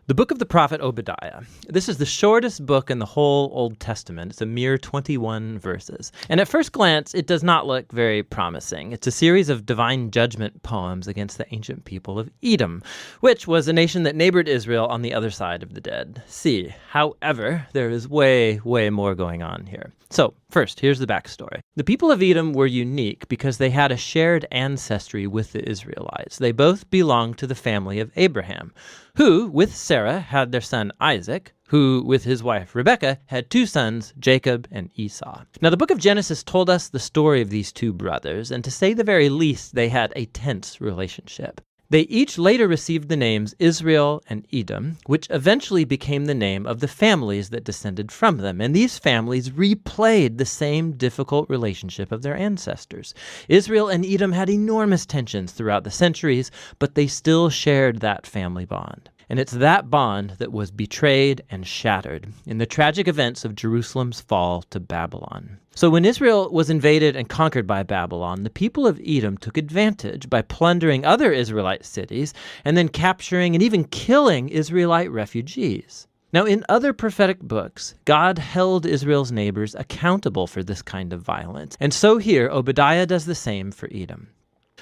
The book of the prophet Obadiah. This is the shortest book in the whole Old Testament. It's a mere 21 verses. And at first glance, it does not look very promising. It's a series of divine judgment poems against the ancient people of Edom, which was a nation that neighbored Israel on the other side of the Dead Sea. However, there is way more going on here. So, first, here's the backstory. The people of Edom were unique because they had a shared ancestry with the Israelites. They both belonged to the family of Abraham, who, with Sarah, had their son Isaac, who, with his wife Rebekah, had two sons, Jacob and Esau. Now, the book of Genesis told us the story of these two brothers, and to say the very least, they had a tense relationship. They each later received the names Israel and Edom, which eventually became the name of the families that descended from them. And these families replayed the same difficult relationship of their ancestors. Israel and Edom had enormous tensions throughout the centuries, but they still shared that family bond. And it's that bond that was betrayed and shattered in the tragic events of Jerusalem's fall to Babylon. So when Israel was invaded and conquered by Babylon, the people of Edom took advantage by plundering other Israelite cities and then capturing and even killing Israelite refugees. Now, in other prophetic books, God held Israel's neighbors accountable for this kind of violence. And so here, Obadiah does the same for Edom.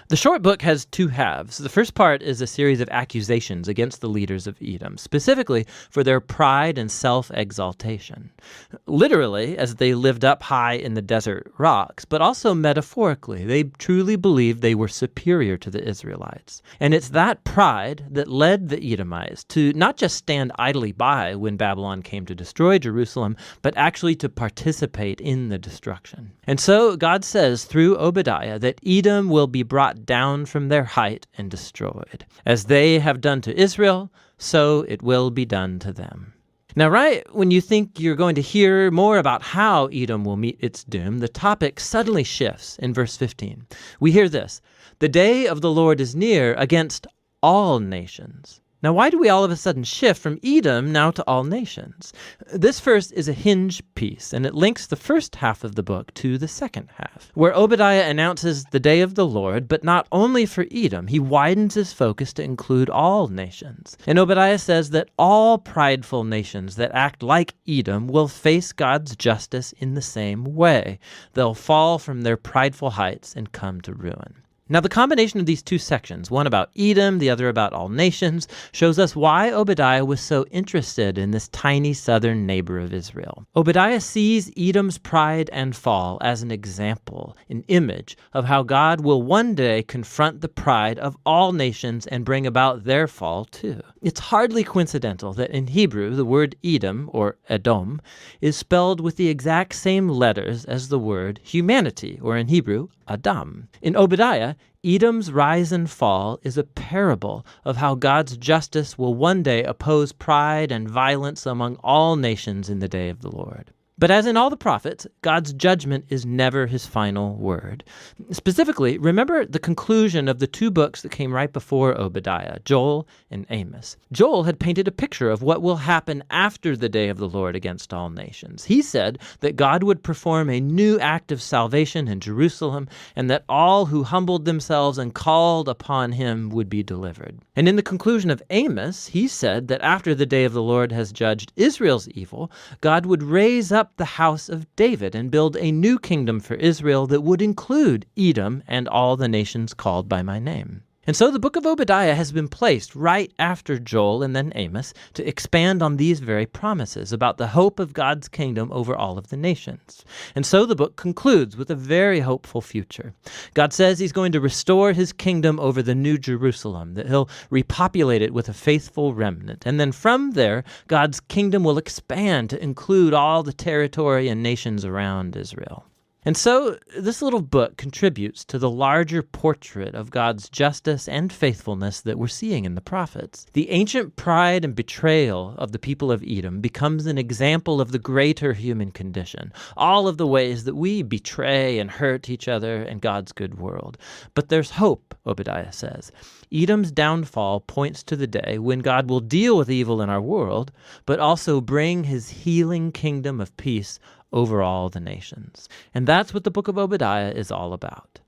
The short book has two halves. The first part is a series of accusations against the leaders of Edom, specifically for their pride and self-exaltation. Literally, as they lived up high in the desert rocks, but also metaphorically, they truly believed they were superior to the Israelites. And it's that pride that led the Edomites to not just stand idly by when Babylon came to destroy Jerusalem, but actually to participate in the destruction. And so God says through Obadiah that Edom will be brought down from their height and destroyed. As they have done to Israel, so it will be done to them. Now, right when you think you're going to hear more about how Edom will meet its doom, the topic suddenly shifts in verse 15. We hear this: "The day of the Lord is near against all nations." Now, why do we all of a sudden shift from Edom now to all nations? This first is a hinge piece, and it links the first half of the book to the second half, where Obadiah announces the day of the Lord, but not only for Edom. He widens his focus to include all nations. And Obadiah says that all prideful nations that act like Edom will face God's justice in the same way. They'll fall from their prideful heights and come to ruin. Now, the combination of these two sections, one about Edom, the other about all nations, shows us why Obadiah was so interested in this tiny southern neighbor of Israel. Obadiah sees Edom's pride and fall as an example, an image of how God will one day confront the pride of all nations and bring about their fall too. It's hardly coincidental that in Hebrew, the word Edom, or Edom, is spelled with the exact same letters as the word humanity, or in Hebrew, Adam. In Obadiah, Edom's rise and fall is a parable of how God's justice will one day oppose pride and violence among all nations in the day of the Lord. But as in all the prophets, God's judgment is never his final word. Specifically, remember the conclusion of the two books that came right before Obadiah, Joel and Amos. Joel had painted a picture of what will happen after the day of the Lord against all nations. He said that God would perform a new act of salvation in Jerusalem, and that all who humbled themselves and called upon him would be delivered. And in the conclusion of Amos, he said that after the day of the Lord has judged Israel's evil, God would raise up the house of David and build a new kingdom for Israel that would include Edom and all the nations called by my name. And so the book of Obadiah has been placed right after Joel and then Amos to expand on these very promises about the hope of God's kingdom over all of the nations. And so the book concludes with a very hopeful future. God says he's going to restore his kingdom over the New Jerusalem, that he'll repopulate it with a faithful remnant. And then from there, God's kingdom will expand to include all the territory and nations around Israel. And so this little book contributes to the larger portrait of God's justice and faithfulness that we're seeing in the prophets. The ancient pride and betrayal of the people of Edom becomes an example of the greater human condition, all of the ways that we betray and hurt each other in God's good world. But there's hope, Obadiah says. Edom's downfall points to the day when God will deal with evil in our world, but also bring his healing kingdom of peace over all the nations. And that's what the book of Obadiah is all about.